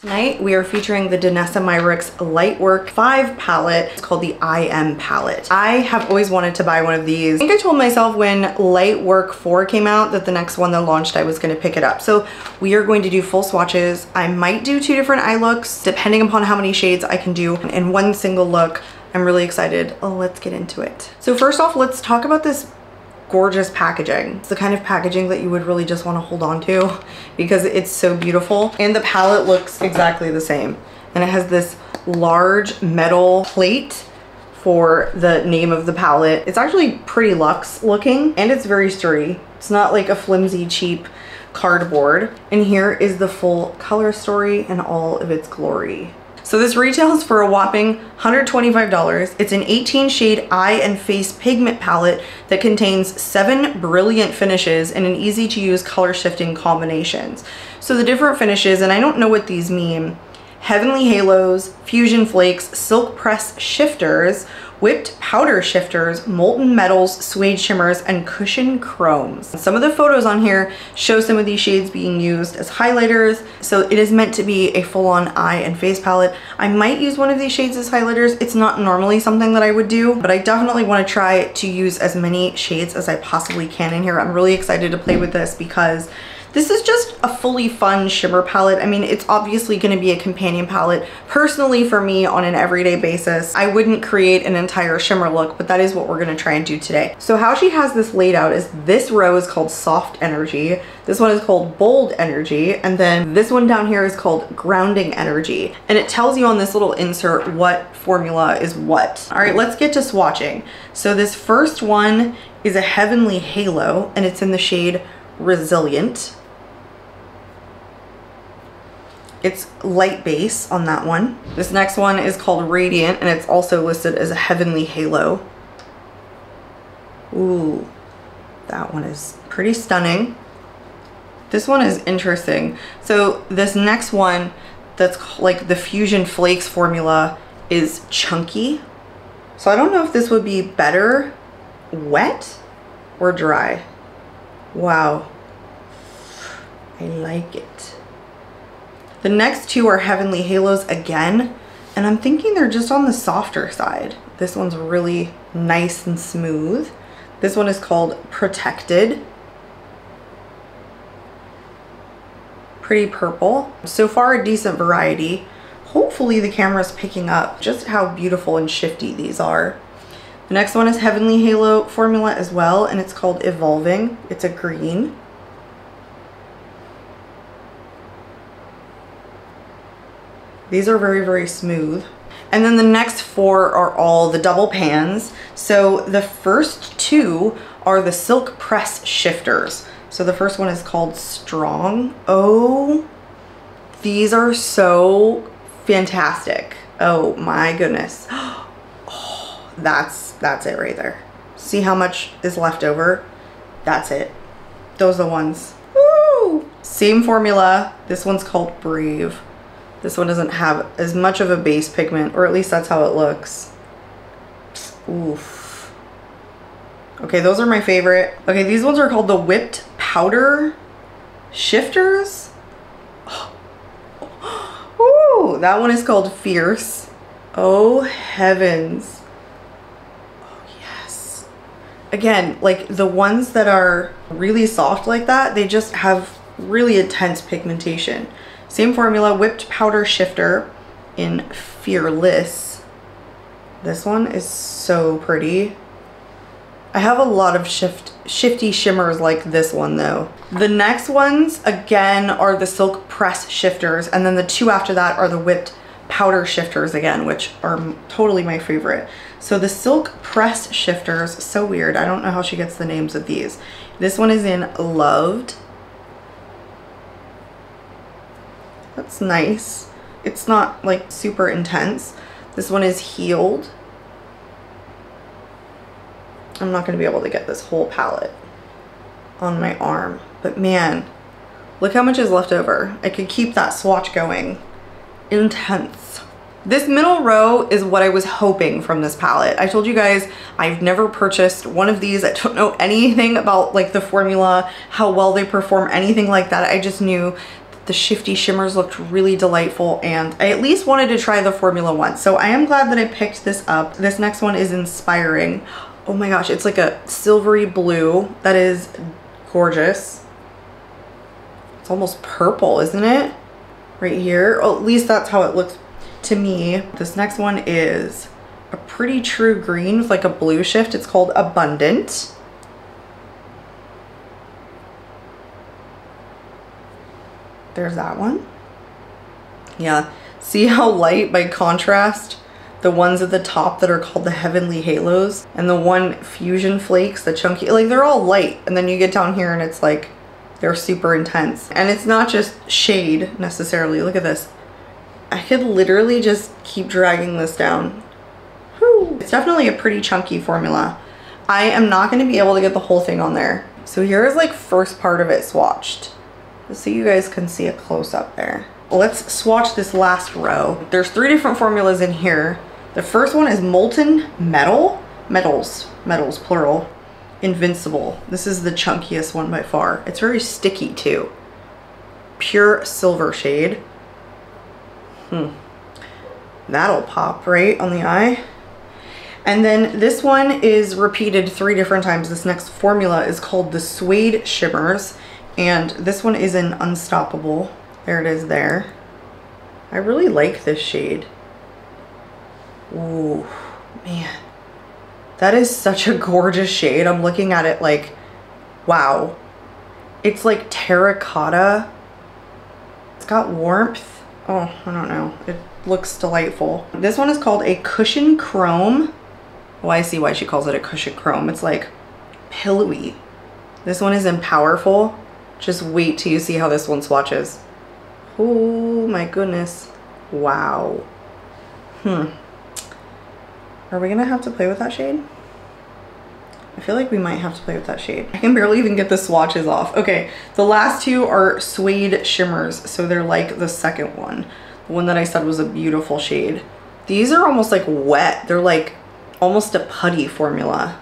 Tonight we are featuring the Danessa Myrics Lightwork V palette. It's called the IM palette. I have always wanted to buy one of these. I think I told myself when Lightwork 4 came out that the next one that launched I was going to pick it up. So we are going to do full swatches. I might do 2 different eye looks depending upon how many shades I can do in one single look. I'm really excited. Oh, let's get into it. So first off, let's talk about this gorgeous packaging. It's the kind of packaging that you would really just want to hold on to because it's so beautiful. And the palette looks exactly the same. And it has this large metal plate for the name of the palette. It's actually pretty luxe looking and it's very sturdy. It's not like a flimsy, cheap cardboard. And here is the full color story in all of its glory. So this retails for a whopping $125. It's an 18 shade eye and face pigment palette that contains 7 brilliant finishes and an easy to use color shifting combinations. So the different finishes, and I don't know what these mean: Heavenly Halos, Fusion Flakes, Silk Press Shifters, Whipped Powder Shifters, Molten Metals, Suede Shimmers, and Cushion Chromes. Some of the photos on here show some of these shades being used as highlighters, so it is meant to be a full-on eye and face palette. I might use one of these shades as highlighters. It's not normally something that I would do, but I definitely want to try to use as many shades as I possibly can in here. I'm really excited to play with this because this is just a fully fun shimmer palette. I mean, it's obviously going to be a companion palette. Personally, for me, on an everyday basis, I wouldn't create an entire shimmer look, but that is what we're going to try and do today. So how she has this laid out is this row is called Soft Energy, this one is called Bold Energy, and then this one down here is called Grounding Energy. And it tells you on this little insert what formula is what. All right, let's get to swatching. So this first one is a Heavenly Halo, and it's in the shade Resilient. It's light base on that one. This next one is called Radiant, and it's also listed as a Heavenly Halo. Ooh, that one is pretty stunning. This one is interesting. So this next one that's like the Fusion Flakes formula is Chunky. So I don't know if this would be better wet or dry. Wow, I like it. The next 2 are Heavenly Halos again, and I'm thinking they're just on the softer side. This one's really nice and smooth. This one is called Protected. Pretty purple. So far a decent variety. Hopefully the camera's picking up just how beautiful and shifty these are. The next one is Heavenly Halo formula as well, and it's called Evolving. It's a green. These are very, very smooth. And then the next 4 are all the double pans. So the first 2 are the Silk Press Shifters. So the first one is called Strong. Oh, these are so fantastic. Oh my goodness. Oh, that's it right there. See how much is left over? That's it. Those are the ones. Woo! Same formula. This one's called Brave. This one doesn't have as much of a base pigment, or at least that's how it looks. Oof. Okay, those are my favorite. Okay, these ones are called the Whipped Powder Shifters. Ooh, that one is called Fierce. Oh, heavens. Oh, yes. Again, like the ones that are really soft like that, they just have really intense pigmentation. Same formula, Whipped Powder Shifter in Fearless. This one is so pretty. I have a lot of shifty shimmers like this one though. The next ones, again, are the Silk Press Shifters, and then the 2 after that are the Whipped Powder Shifters again, which are totally my favorite. So the Silk Press Shifters, so weird. I don't know how she gets the names of these. This one is in Loved. That's nice. It's not like super intense. This one is Healed. I'm not going to be able to get this whole palette on my arm, but man, look how much is left over. I could keep that swatch going. Intense. This middle row is what I was hoping from this palette. I told you guys I've never purchased one of these. I don't know anything about like the formula, how well they perform, anything like that. I just knew The shifty shimmers looked really delightful, and I at least wanted to try the formula once. So I am glad that I picked this up. This next one is Inspiring. Oh my gosh, it's like a silvery blue. That is gorgeous. It's almost purple, isn't it? Right here. Or at least that's how it looks to me. This next one is a pretty true green with like a blue shift. It's called Abundant. There's that one. Yeah, see how light by contrast the ones at the top that are called the Heavenly Halos and the one Fusion Flakes, the chunky, like they're all light, and then you get down here and it's like they're super intense. And it's not just shade necessarily. Look at this. I could literally just keep dragging this down. Whew. It's definitely a pretty chunky formula. I am not going to be able to get the whole thing on there. So here is like first part of it swatched, so you guys can see a close up there. Let's swatch this last row. There's 3 different formulas in here. The first one is Molten Metal, metals plural, Invincible. This is the chunkiest one by far. It's very sticky too. Pure Silver shade. That'll pop right on the eye. And then this one is repeated 3 different times. This next formula is called the Suede Shimmers. And this one is in Unstoppable. There it is there. I really like this shade. Ooh, man. That is such a gorgeous shade. I'm looking at it like, wow. It's like terracotta. It's got warmth. Oh, I don't know. It looks delightful. This one is called a Cushion Chrome. Oh, I see why she calls it a Cushion Chrome. It's like pillowy. This one is in Powerful. Just wait till you see how this one swatches. Oh my goodness. Wow. Are we gonna have to play with that shade? I feel like we might have to play with that shade. I can barely even get the swatches off. Okay, the last 2 are Suede Shimmers, so they're like the second one. The one that I said was a beautiful shade. These are almost like wet. They're like almost a putty formula.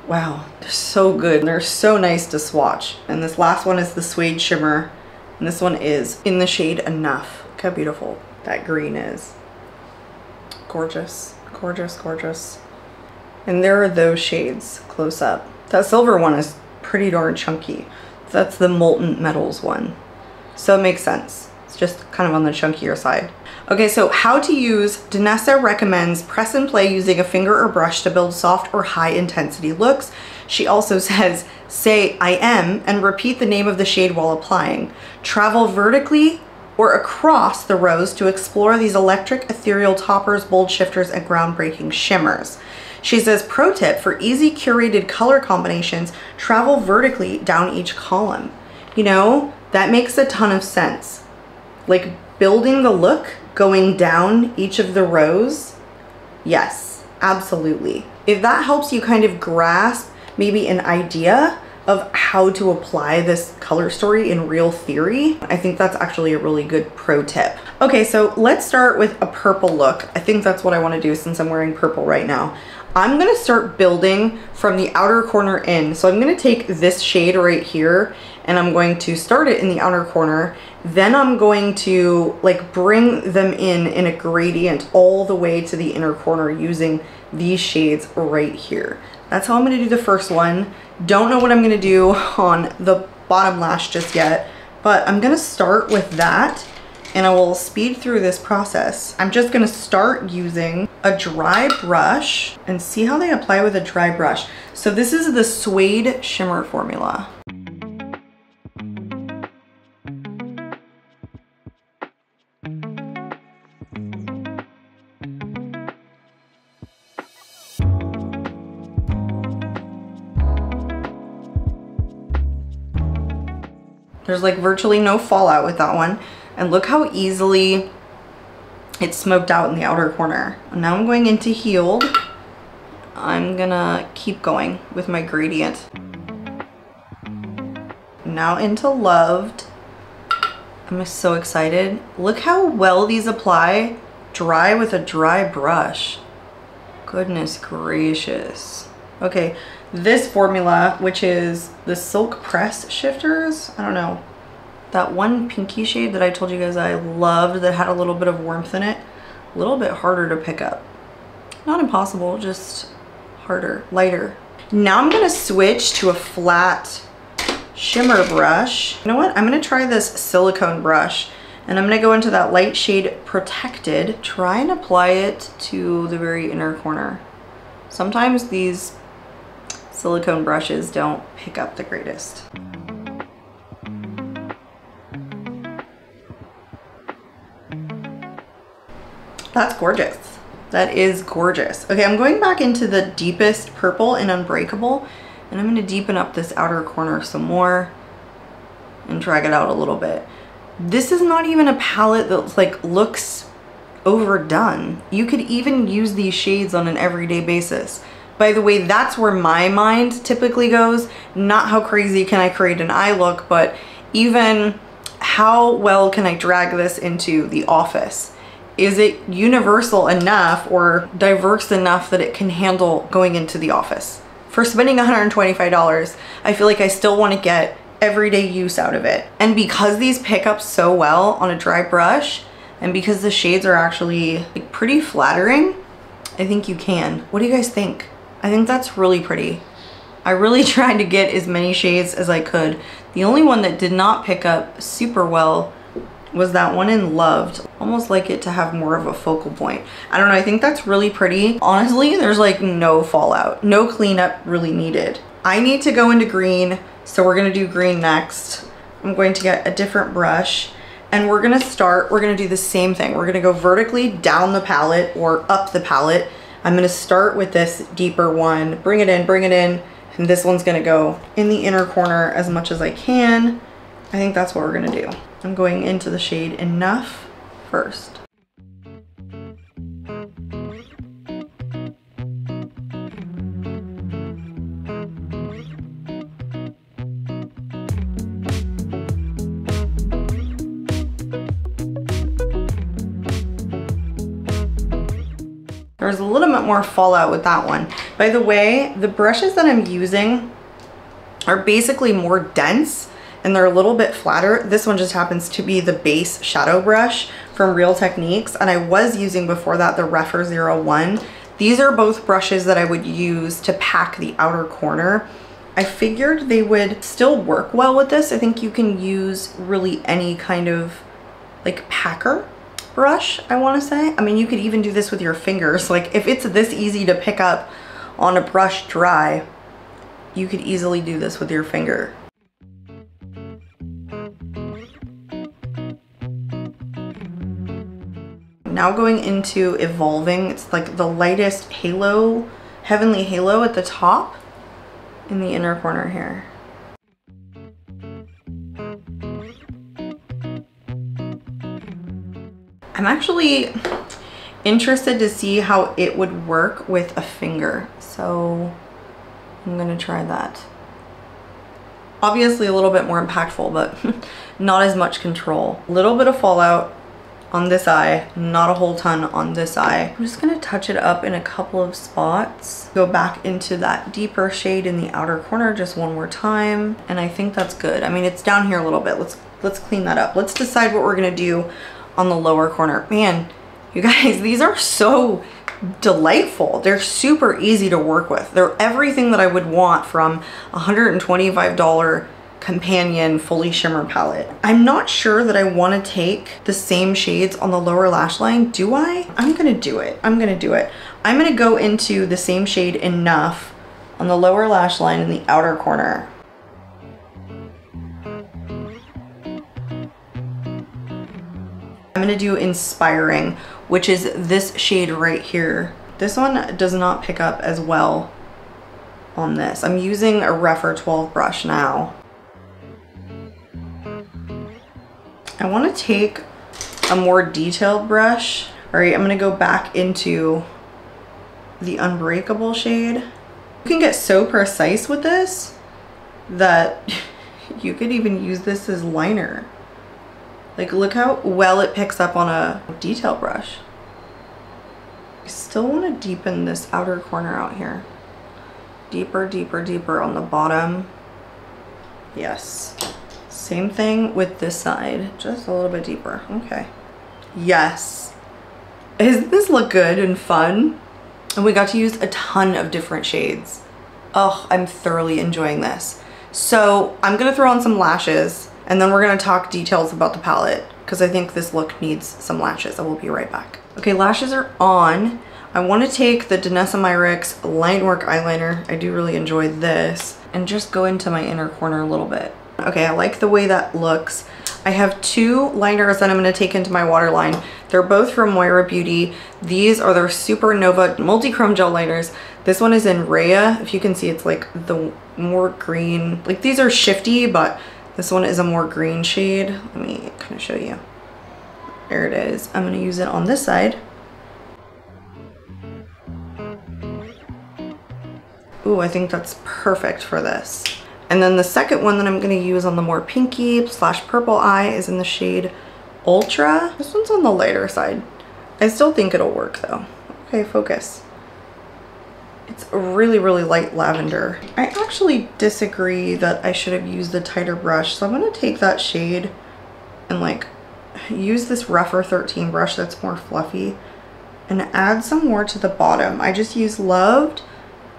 Wow, they're so good. They're so nice to swatch. And this last one is the Suede Shimmer. And this one is in the shade Enough. Look how beautiful that green is. Gorgeous, gorgeous, gorgeous. And there are those shades close up. That silver one is pretty darn chunky. That's the Molten Metals one. So it makes sense. It's just kind of on the chunkier side. Okay, so how to use. Danessa recommends press and play using a finger or brush to build soft or high intensity looks. She also says, say I am and repeat the name of the shade while applying. Travel vertically or across the rows to explore these electric, ethereal toppers, bold shifters, and groundbreaking shimmers. She says, pro tip for easy curated color combinations, travel vertically down each column. You know, that makes a ton of sense. Like building the look, going down each of the rows. Yes, absolutely. If that helps you kind of grasp maybe an idea of how to apply this color story in real theory, I think that's actually a really good pro tip. Okay, so let's start with a purple look. I think that's what I want to do since I'm wearing purple right now. I'm going to start building from the outer corner in. So I'm going to take this shade right here and I'm going to start it in the outer corner. Then I'm going to like bring them in a gradient all the way to the inner corner using these shades right here. That's how I'm going to do the first one. Don't know what I'm going to do on the bottom lash just yet, but I'm going to start with that and I will speed through this process. I'm just going to start using a dry brush and see how they apply with a dry brush. So this is the Suede Shimmer formula. There's like virtually no fallout with that one. And look how easily it's smoked out in the outer corner. And now I'm going into Healed. I'm gonna keep going with my gradient. Now into Loved. I'm so excited. Look how well these apply dry with a dry brush. Goodness gracious. Okay, this formula, which is the Silk Press Shifters, I don't know. That one pinky shade that I told you guys I loved that had a little bit of warmth in it, a little bit harder to pick up. Not impossible, just harder, lighter. Now I'm gonna switch to a flat shimmer brush. You know what? I'm gonna try this silicone brush and I'm gonna go into that light shade Protected, try and apply it to the very inner corner. Sometimes these silicone brushes don't pick up the greatest. That's gorgeous. That is gorgeous. Okay, I'm going back into the deepest purple in Unbreakable, and I'm gonna deepen up this outer corner some more and drag it out a little bit. This is not even a palette that like looks overdone. You could even use these shades on an everyday basis. By the way, that's where my mind typically goes. Not how crazy can I create an eye look, but even how well can I drag this into the office? Is it universal enough or diverse enough that it can handle going into the office? For spending $125, I feel like I still want to get everyday use out of it. And because these pick up so well on a dry brush, and because the shades are actually like pretty flattering, I think you can. What do you guys think? I think that's really pretty. I really tried to get as many shades as I could. The only one that did not pick up super well was that one in Loved. Almost like it to have more of a focal point. I don't know, I think that's really pretty. Honestly, there's like no fallout, no cleanup really needed. I need to go into green, so we're gonna do green next. I'm going to get a different brush and we're gonna do the same thing. We're gonna go vertically down the palette or up the palette. I'm gonna start with this deeper one, bring it in, and this one's gonna go in the inner corner as much as I can. I think that's what we're gonna do. I'm going into the shade Enough first. There's a little bit more fallout with that one. By the way, the brushes that I'm using are basically more dense and they're a little bit flatter. This one just happens to be the base shadow brush from Real Techniques, and I was using before that the Refer 01. These are both brushes that I would use to pack the outer corner. I figured they would still work well with this. I think you can use really any kind of like packer brush, I want to say. I mean, you could even do this with your fingers. Like if it's this easy to pick up on a brush dry, you could easily do this with your finger. Now going into Evolving, it's like the lightest halo, heavenly halo at the top in the inner corner here. I'm actually interested to see how it would work with a finger, so I'm gonna try that. Obviously a little bit more impactful, but not as much control. A little bit of fallout on this eye, not a whole ton on this eye. I'm just gonna touch it up in a couple of spots. Go back into that deeper shade in the outer corner just one more time, and I think that's good. I mean, it's down here a little bit. Let's clean that up. Let's decide what we're gonna do on the lower corner. Man, you guys, these are so delightful. They're super easy to work with. They're everything that I would want from a $125 companion fully shimmer palette. I'm not sure that I want to take the same shades on the lower lash line. Do I? I'm gonna do it. I'm gonna do it. I'm gonna go into the same shade Enough on the lower lash line in the outer corner. I'm gonna do Inspiring, which is this shade right here. This one does not pick up as well on this. I'm using a Refer 12 brush now. I want to take a more detailed brush. All right, I'm gonna go back into the Unbreakable shade. You can get so precise with this that you could even use this as liner. Like, look how well it picks up on a detail brush. I still want to deepen this outer corner out here. Deeper, deeper, deeper on the bottom. Yes. Same thing with this side, just a little bit deeper. Okay. Yes. Doesn't this look good and fun? And we got to use a ton of different shades. Oh, I'm thoroughly enjoying this. So I'm gonna throw on some lashes and then we're gonna talk details about the palette because I think this look needs some lashes. I will be right back. Okay, lashes are on. I want to take the Danessa Myrics Lightwork eyeliner. I do really enjoy this, and just go into my inner corner a little bit. Okay, I like the way that looks. I have two liners that I'm going to take into my waterline. They're both from Moira Beauty. These are their Supernova Multi-Chrome Gel Liners. This one is in Rhea. If you can see, it's like the more green. Like these are shifty, but this one is a more green shade. Let me kind of show you. There it is. I'm going to use it on this side. Ooh, I think that's perfect for this. And then the second one that I'm going to use on the more pinky / purple eye is in the shade Ultra. This one's on the lighter side. I still think it'll work though. Okay, focus. It's a really, really light lavender. I actually disagree that I should have used the tighter brush. So I'm going to take that shade and like use this rougher 13 brush that's more fluffy and add some more to the bottom. I just used Loved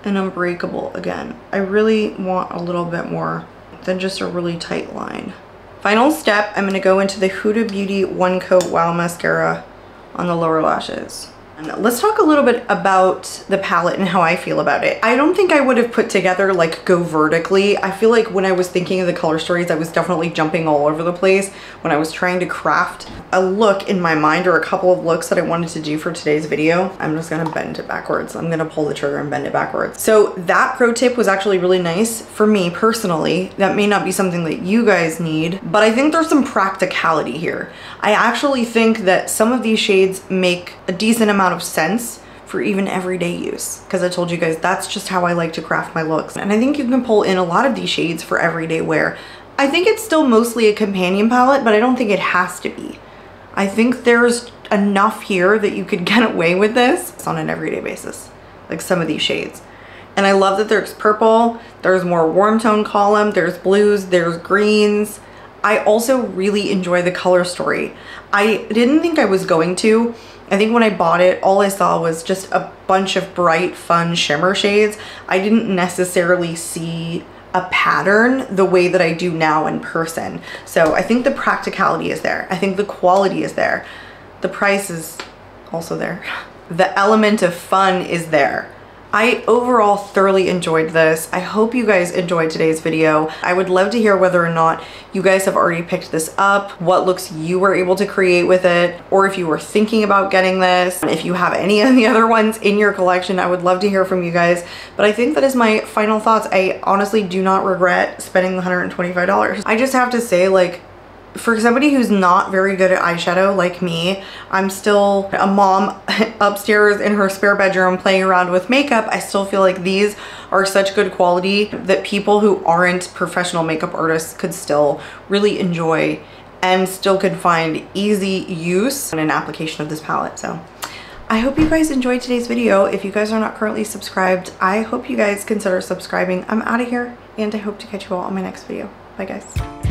and Unbreakable again. I really want a little bit more than just a really tight line. Final step, I'm gonna go into the Huda Beauty One Coat Wow Mascara on the lower lashes. And let's talk a little bit about the palette and how I feel about it. I don't think I would have put together like go vertically. I feel like when I was thinking of the color stories, I was definitely jumping all over the place when I was trying to craft a look in my mind or a couple of looks that I wanted to do for today's video. I'm just gonna bend it backwards. I'm gonna pull the trigger and bend it backwards. So that pro tip was actually really nice for me personally. That may not be something that you guys need, but I think there's some practicality here. I actually think that some of these shades make a decent amount of sense for even everyday use, because I told you guys that's just how I like to craft my looks. And I think you can pull in a lot of these shades for everyday wear. I think it's still mostly a companion palette, but I don't think it has to be. I think there's enough here that you could get away with this on an everyday basis, like some of these shades. And I love that there's purple, there's more warm tone column, there's blues, there's greens. I also really enjoy the color story. I didn't think I was going to. I think when I bought it, all I saw was just a bunch of bright, fun shimmer shades. I didn't necessarily see a pattern the way that I do now in person. So I think the practicality is there. I think the quality is there. The price is also there. The element of fun is there. I overall thoroughly enjoyed this. I hope you guys enjoyed today's video. I would love to hear whether or not you guys have already picked this up, what looks you were able to create with it, or if you were thinking about getting this. If you have any of the other ones in your collection, I would love to hear from you guys. But I think that is my final thoughts. I honestly do not regret spending the $125. I just have to say, like, for somebody who's not very good at eyeshadow like me, I'm still a mom upstairs in her spare bedroom playing around with makeup. I still feel like these are such good quality that people who aren't professional makeup artists could still really enjoy and still could find easy use in an application of this palette. So I hope you guys enjoyed today's video. If you guys are not currently subscribed, I hope you guys consider subscribing. I'm out of here and I hope to catch you all on my next video. Bye guys.